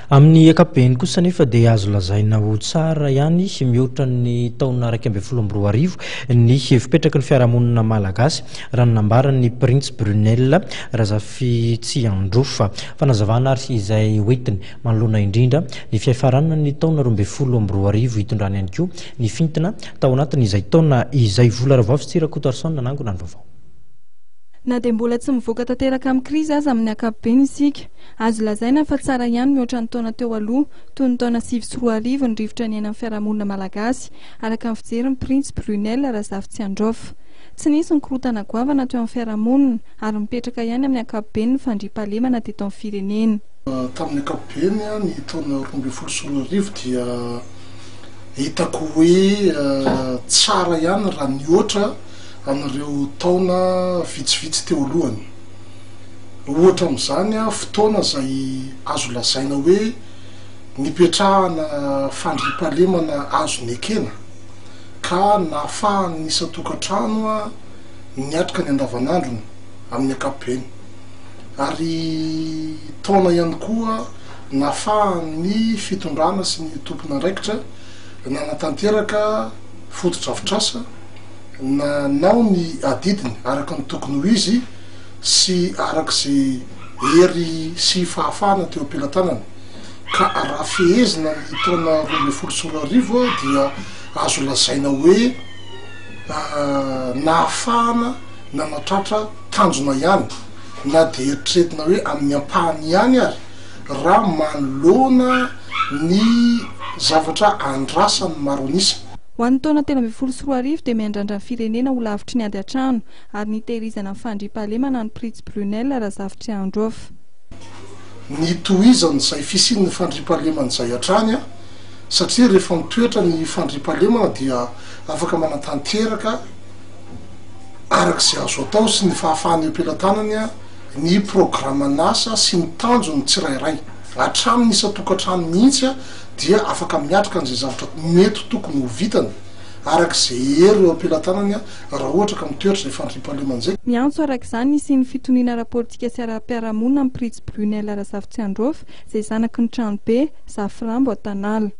Amin'ny ankapobeny kosa nefa dia azo lazaina ho tsara ihany mihoatra ny taona 2012 ny fipetraky ny fiarahamonina malagasy raha nambaran'ny Prince Brunel Razafy Tsiandrofa fanazavana ary izay hoentiny manoloana indrindra ny fiafarana ny taona 2012 hitondrany ihany koa ny fintina tao anatin'izay taona izay vola ravaovy sy Tsirakotarson nanangona ny vaovao. Na dia mbola tsy mivoaka tanteraka amin'ny krizy aza amin'ny ankapobeny isika, azo lazaina fa tsara ihany mihoatra ny taona teo aloha toy ny taona 2010 ny rivotra ny ainan'ny fiarahamonina malagasy araka ny fijery Prince Brunel Razafy Tsiandrofa. Tsy nisy ny korotana goavana teo amin'ny fiarahamonina ary mipetraka ihany amin'ny ankapobeny ny fandriampahalemana teto amin'ny firenena. Tamin'ny ankapobeny ny taona 2012 dia hitako hoe tsara ihany raha nihoatra amin'ireo taona vitsivitsy teo alohany. Ohatra amin'izany fotoana izay azo lazaina hoe nipetrahana fandriampahalemana azo nekena ka nahafahan'ny isan-tokantrano niatrika ny andavanandrony amin'ny ankapobeny, ary taona ihany koa nahafahan'ny fitondrana sy ny tompon'andraikitra nanatanteraka foto-drafitrasa nanao ny adidiny araka ny tokony ho izy sy arak'izay hery sy fahafahana teo am-pelantanany, ka raha fehezina ny taona 2012 dia azo lazaina hoe nahafahana nanatratra tanjona ihany na dia eritreretina hoe amin'ny ampahany ihany ary raha manoloana ny zavatra andrasan'ny maro anisa. Ho an'ny taona 2012 dia miandrandra ny firenena ho lavitry ny ady an-trano ary nitehirizana ny fandriampahalemana ny Prince Brunel Razafy Tsiandrofa. Ny tohizany izay fisian'ny fandriampahalemana izay hatrany satria rehefa mitoetra ny fandriampahalemana dia afaka manatanteraka arak'izay azo atao sy ny fahafahany am-pelantanany ny programan'asa sy ny tanjony tsirairay hatramin'ny isan-tokantrano mihitsy dia afaka miatrika an'izay zavatra mety tokony ho vitany arak'izay hery eo am-pelantanany raha ohatra ka mitoetra izay fandriampahalemana izay. Miantso arak'izany sy ny fitoniana ara-politika sy ara-piarahamonina amin'ny Prince Brunel Razafy Tsiandrofa izay zanaky ny trano be Zafy Rambo Atanala.